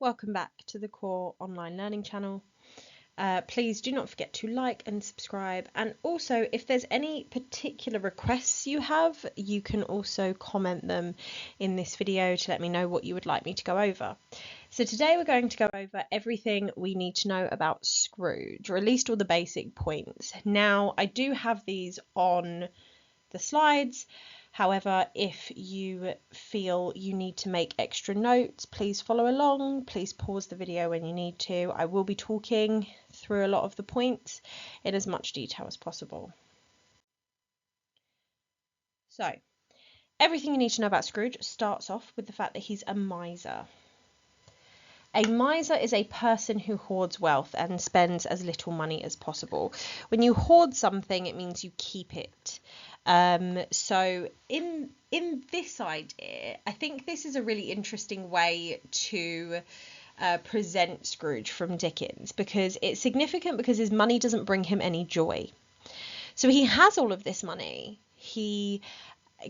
Welcome back to the Core Online Learning channel. Please do not forget to like and subscribe, and also if there's any particular requests you have, you can also comment them in this video to let me know what you would like me to go over. So today we're going to go over everything we need to know about Scrooge, or at least all the basic points. Now, I do have these on the slides. However, if you feel you need to make extra notes, please follow along. Please pause the video when you need to. I will be talking through a lot of the points in as much detail as possible. So, everything you need to know about Scrooge starts off with the fact that he's a miser. A miser is a person who hoards wealth and spends as little money as possible. When you hoard something, it means you keep it. So in this idea, I think this is a really interesting way to present Scrooge from Dickens, because it's significant because his money doesn't bring him any joy. So he has all of this money, he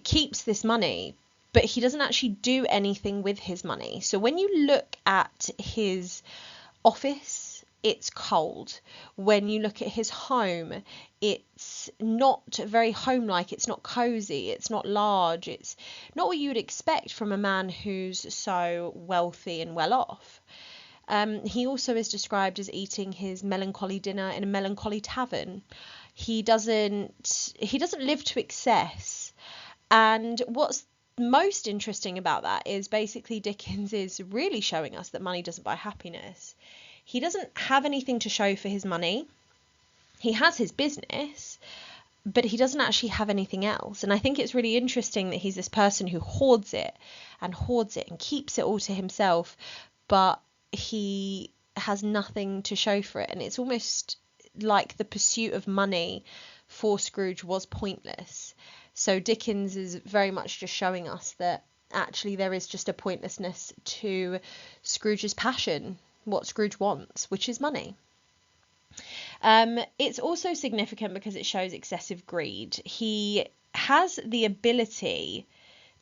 keeps this money, but he doesn't actually do anything with his money. So when you look at his office, it's cold. When you look at his home, it's not very home-like, it's not cozy, it's not large, it's not what you would expect from a man who's so wealthy and well off. He also is described as eating his melancholy dinner in a melancholy tavern. He doesn't live to excess. And what's most interesting about that is basically Dickens is really showing us that money doesn't buy happiness. He doesn't have anything to show for his money. He has his business, but he doesn't actually have anything else. And I think it's really interesting that he's this person who hoards it and keeps it all to himself, but he has nothing to show for it. And it's almost like the pursuit of money for Scrooge was pointless. So Dickens is very much just showing us that actually there is just a pointlessness to Scrooge's passion, what Scrooge wants, which is money. It's also significant because it shows excessive greed. He has the ability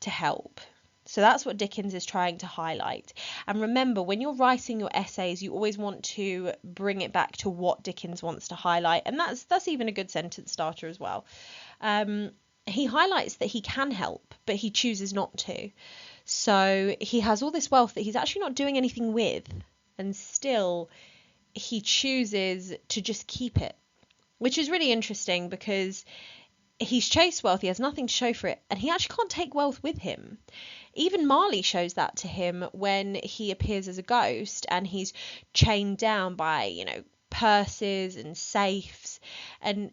to help. So that's what Dickens is trying to highlight. And remember, when you're writing your essays, you always want to bring it back to what Dickens wants to highlight. And that's even a good sentence starter as well. He highlights that he can help, but he chooses not to. So he has all this wealth that he's actually not doing anything with, and still he chooses to just keep it, which is really interesting because he's chased wealth, he has nothing to show for it, and he actually can't take wealth with him. Even Marley shows that to him when he appears as a ghost and he's chained down by, purses and safes and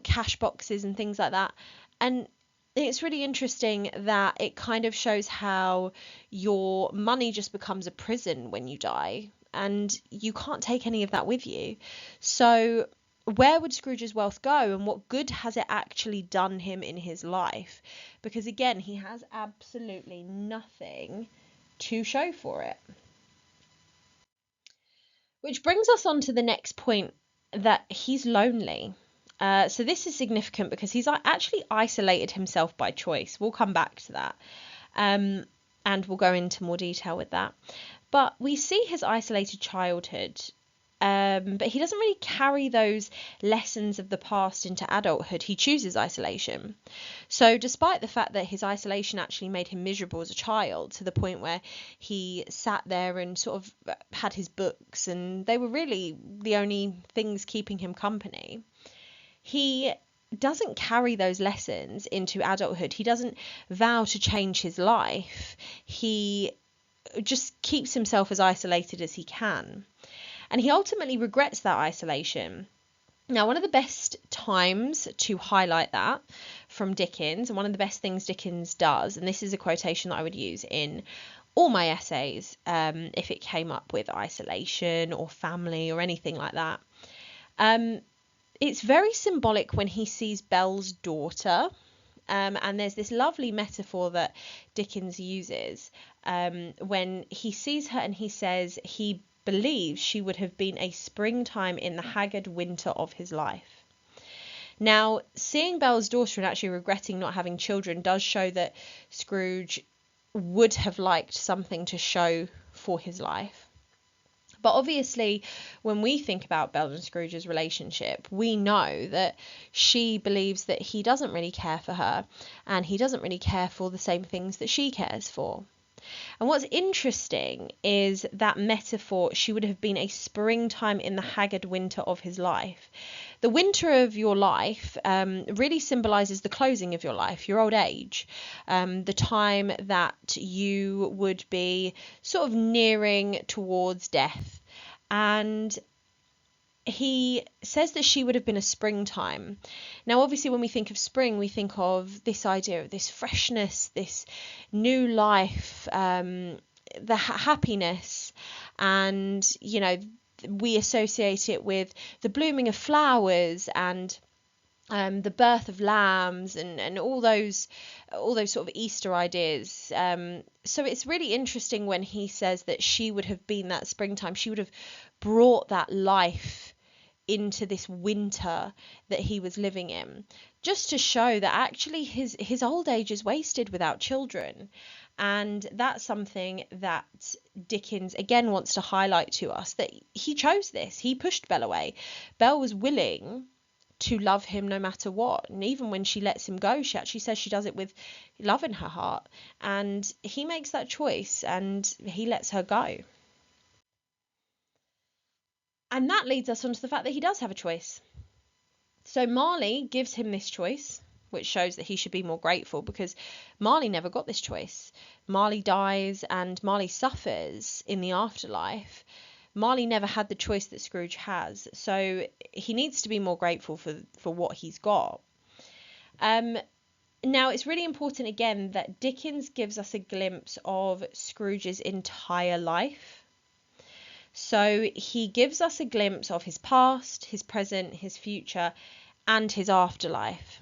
cash boxes and things like that. And it's really interesting that it kind of shows how your money just becomes a prison when you die, and you can't take any of that with you. So where would Scrooge's wealth go, and what good has it actually done him in his life? Because again, he has absolutely nothing to show for it. Which brings us on to the next point, that he's lonely. So this is significant because he's actually isolated himself by choice. We'll come back to that, and we'll go into more detail with that. But we see his isolated childhood, but he doesn't really carry those lessons of the past into adulthood. He chooses isolation. So despite the fact that his isolation actually made him miserable as a child, to the point where he sat there and sort of had his books, and they were really the only things keeping him company, he doesn't carry those lessons into adulthood. He doesn't vow to change his life. He just keeps himself as isolated as he can. And he ultimately regrets that isolation. Now, one of the best times to highlight that from Dickens, and one of the best things Dickens does, and this is a quotation that I would use in all my essays if it came up with isolation or family or anything like that. It's very symbolic when he sees Belle's daughter, and there's this lovely metaphor that Dickens uses when he sees her, and he says he believes she would have been a springtime in the haggard winter of his life. Now, seeing Belle's daughter and actually regretting not having children does show that Scrooge would have liked something to show for his life. But obviously, when we think about Belle and Scrooge's relationship, we know that she believes that he doesn't really care for her, and he doesn't really care for the same things that she cares for. And what's interesting is that metaphor, she would have been a springtime in the haggard winter of his life. The winter of your life really symbolises the closing of your life, your old age, the time that you would be sort of nearing towards death. And he says that she would have been a springtime. Now, obviously, when we think of spring, we think of this idea of this freshness, this new life, the happiness, and, you know, we associate it with the blooming of flowers and the birth of lambs and all those sort of Easter ideas. So it's really interesting when he says that she would have been that springtime. She would have brought that life into this winter that he was living in, just to show that actually his old age is wasted without children. And that's something that Dickens again wants to highlight to us, that he chose this. He pushed Belle away. Belle was willing to love him no matter what, and even when she lets him go, she actually says she does it with love in her heart, and he makes that choice and he lets her go. And that leads us on to the fact that he does have a choice. So Marley gives him this choice, which shows that he should be more grateful, because Marley never got this choice. Marley dies and Marley suffers in the afterlife. Marley never had the choice that Scrooge has, so he needs to be more grateful for what he's got. Now, it's really important again that Dickens gives us a glimpse of Scrooge's entire life. So he gives us a glimpse of his past, his present, his future, and his afterlife.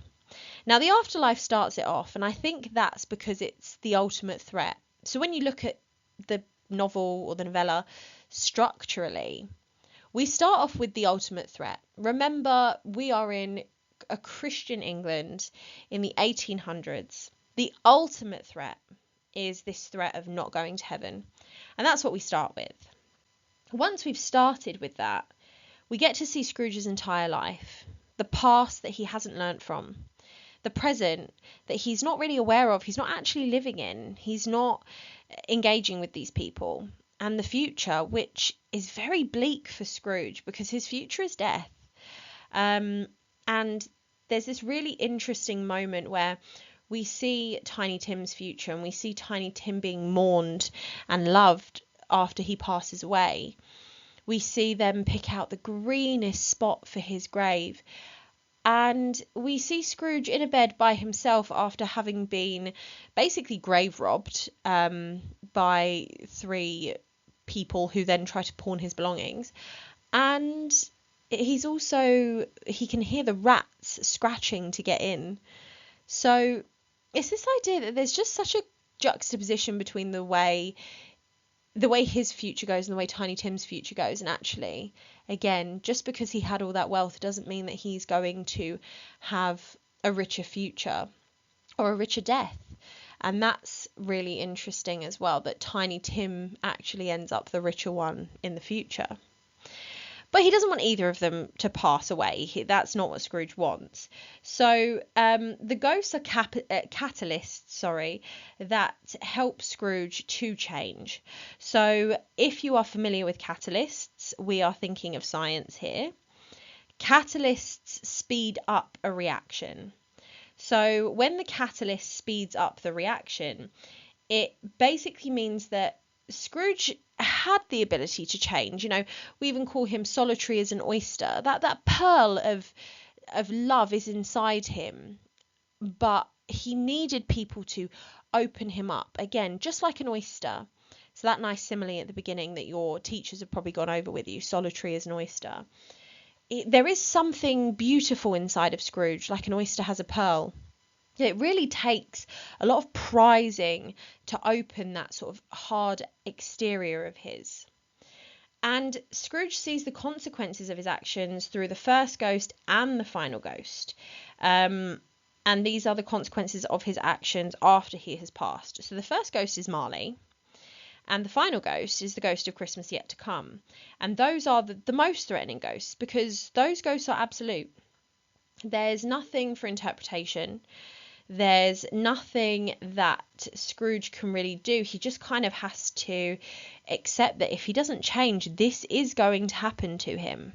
Now, the afterlife starts it off, and I think that's because it's the ultimate threat. So when you look at the novel or the novella structurally, we start off with the ultimate threat. Remember, we are in a Christian England in the 1800s. The ultimate threat is this threat of not going to heaven, and that's what we start with. Once we've started with that, we get to see Scrooge's entire life, the past that he hasn't learnt from, the present that he's not really aware of, he's not actually living in, he's not engaging with these people, and the future, which is very bleak for Scrooge because his future is death. And there's this really interesting moment where we see Tiny Tim's future, and we see Tiny Tim being mourned and loved after he passes away. We see them pick out the greenest spot for his grave, and we see Scrooge in a bed by himself after having been basically grave robbed by three people who then try to pawn his belongings. And he can hear the rats scratching to get in. So it's this idea that there's just such a juxtaposition between the way his future goes and the way Tiny Tim's future goes. And actually, again, just because he had all that wealth doesn't mean that he's going to have a richer future or a richer death. And that's really interesting as well, that Tiny Tim actually ends up the richer one in the future. But he doesn't want either of them to pass away. That's not what Scrooge wants. So the ghosts are catalysts, that help Scrooge to change. So if you are familiar with catalysts, we are thinking of science here. Catalysts speed up a reaction. So when the catalyst speeds up the reaction, it basically means that Scrooge had the ability to change. You know, we even call him solitary as an oyster. That pearl of love is inside him, but he needed people to open him up. Again, just like an oyster. So that nice simile at the beginning that your teachers have probably gone over with you, solitary as an oyster. There is something beautiful inside of Scrooge, like an oyster has a pearl. It really takes a lot of prizing to open that sort of hard exterior of his. And Scrooge sees the consequences of his actions through the first ghost and the final ghost. And these are the consequences of his actions after he has passed. So the first ghost is Marley. And the final ghost is the ghost of Christmas yet to come. And those are the most threatening ghosts, because those ghosts are absolute. There's nothing for interpretation. There's nothing that Scrooge can really do. He just kind of has to accept that if he doesn't change, this is going to happen to him.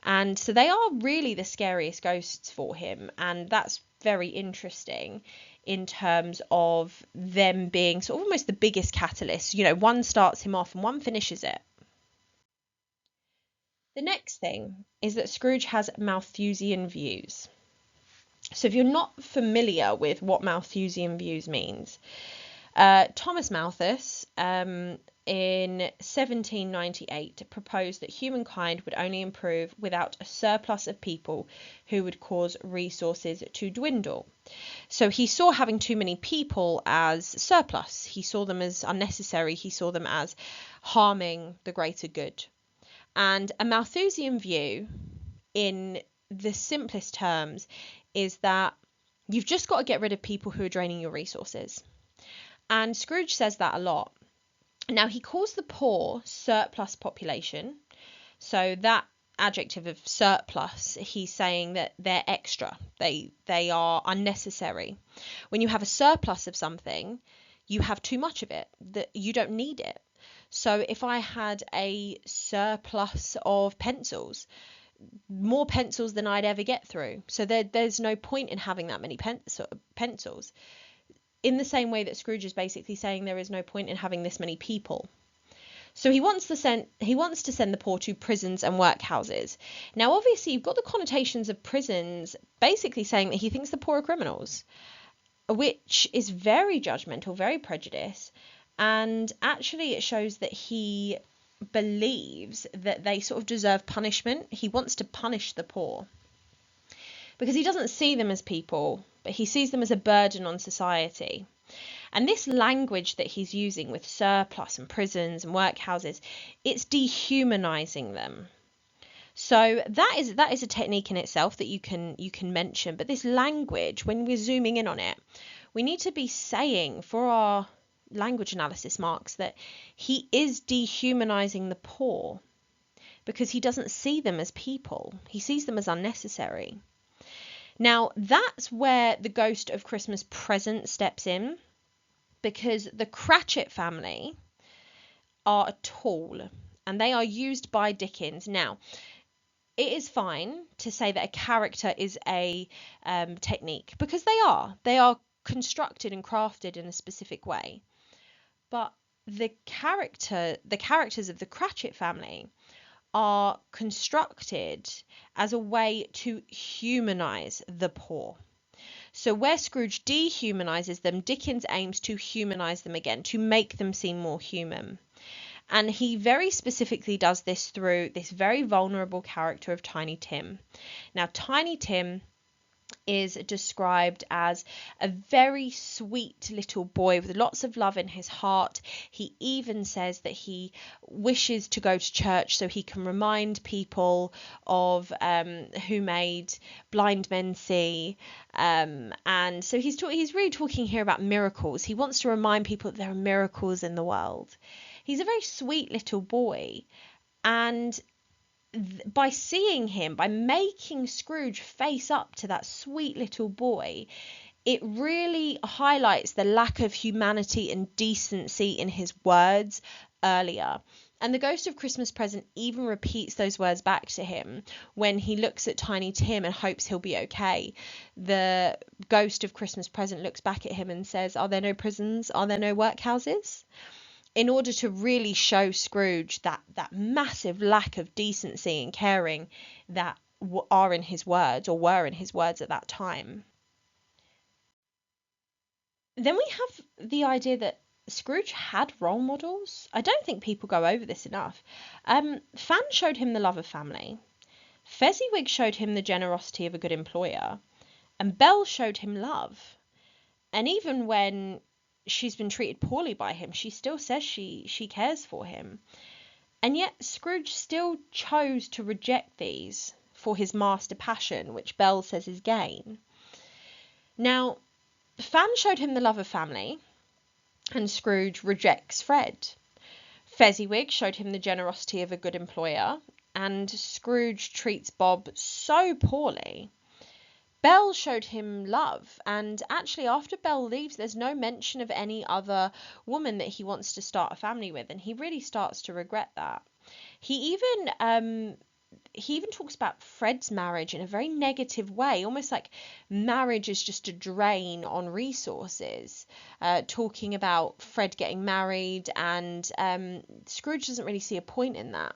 And so they are really the scariest ghosts for him. And that's very interesting in terms of them being sort of almost the biggest catalyst. You know, one starts him off and one finishes it. The next thing is that Scrooge has Malthusian views. So if you're not familiar with what Malthusian views means, Thomas Malthus in 1798 proposed that humankind would only improve without a surplus of people who would cause resources to dwindle. So he saw having too many people as surplus. He saw them as unnecessary. He saw them as harming the greater good. And a Malthusian view, in the simplest terms, is that you've just got to get rid of people who are draining your resources. And Scrooge says that a lot. Now, he calls the poor surplus population. So that adjective of surplus, he's saying that they're extra. They are unnecessary. When you have a surplus of something, you have too much of it, that you don't need it. So if I had a surplus of pencils, more pencils than I'd ever get through. So there's no point in having that many pencils. In the same way that Scrooge is basically saying there is no point in having this many people. So he wants to send the poor to prisons and workhouses. Now, obviously, you've got the connotations of prisons basically saying that he thinks the poor are criminals, which is very judgmental, very prejudiced. And actually, it shows that he believes that they sort of deserve punishment. He wants to punish the poor because he doesn't see them as people, but he sees them as a burden on society. And this language that he's using with surplus and prisons and workhouses, it's dehumanizing them. So that is a technique in itself that you can mention. But this language, when we're zooming in on it, we need to be saying for our language analysis marks that he is dehumanizing the poor because he doesn't see them as people. He sees them as unnecessary. Now, that's where the ghost of Christmas Present steps in, because the Cratchit family are a tool and they are used by Dickens. Now, it is fine to say that a character is a technique, because they are constructed and crafted in a specific way. But the characters of the Cratchit family are constructed as a way to humanize the poor. So where Scrooge dehumanizes them, Dickens aims to humanize them again, to make them seem more human. And he very specifically does this through this very vulnerable character of Tiny Tim. Now, Tiny Tim is described as a very sweet little boy with lots of love in his heart. He even says that he wishes to go to church so he can remind people of who made blind men see. And so he's really talking here about miracles. He wants to remind people that there are miracles in the world. He's a very sweet little boy. And by seeing him, by making Scrooge face up to that sweet little boy, it really highlights the lack of humanity and decency in his words earlier. And the ghost of Christmas Present even repeats those words back to him when he looks at Tiny Tim and hopes he'll be okay. The ghost of Christmas Present looks back at him and says, "Are there no prisons? Are there no workhouses?" In order to really show Scrooge that massive lack of decency and caring that are in his words, or were in his words at that time. Then we have the idea that Scrooge had role models. I don't think people go over this enough. Fan showed him the love of family. Fezziwig showed him the generosity of a good employer. And Belle showed him love. And even when she's been treated poorly by him, she still says she cares for him. And yet Scrooge still chose to reject these for his master passion, which Belle says is gain. Now, Fan showed him the love of family, and Scrooge rejects Fred. Fezziwig showed him the generosity of a good employer, and Scrooge treats Bob so poorly. Belle showed him love, and actually after Belle leaves, there's no mention of any other woman that he wants to start a family with, and he really starts to regret that. He even talks about Fred's marriage in a very negative way, almost like marriage is just a drain on resources, talking about Fred getting married, and Scrooge doesn't really see a point in that.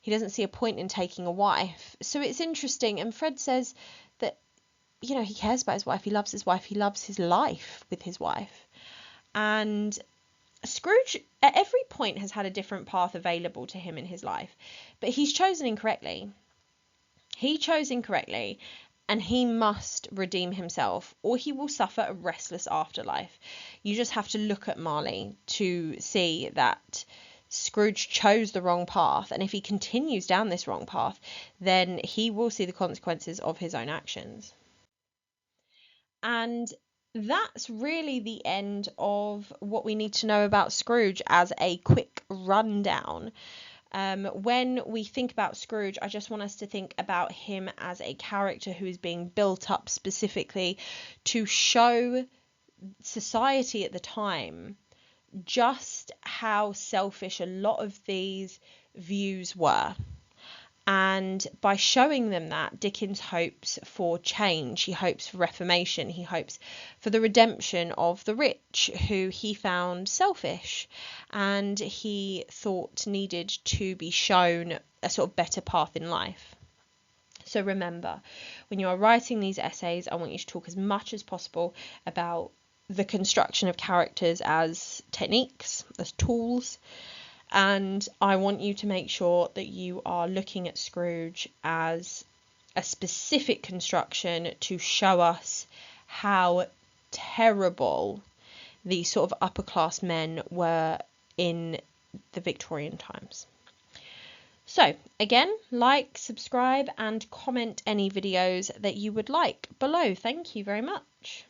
He doesn't see a point in taking a wife. So it's interesting, and Fred says that, he cares about his wife, he loves his wife, he loves his life with his wife. And Scrooge at every point has had a different path available to him in his life, but he's chosen incorrectly. He chose incorrectly, and he must redeem himself, or he will suffer a restless afterlife. You just have to look at Marley to see that Scrooge chose the wrong path, and if he continues down this wrong path, then he will see the consequences of his own actions. And that's really the end of what we need to know about Scrooge as a quick rundown. When we think about Scrooge, I just want us to think about him as a character who is being built up specifically to show society at the time just how selfish a lot of these views were. And by showing them that, Dickens hopes for change. He hopes for reformation. He hopes for the redemption of the rich, who he found selfish and he thought needed to be shown a sort of better path in life. So remember, when you are writing these essays, I want you to talk as much as possible about the construction of characters as techniques, as tools. And I want you to make sure that you are looking at Scrooge as a specific construction to show us how terrible these sort of upper class men were in the Victorian times. So again, like, subscribe and comment any videos that you would like below. Thank you very much.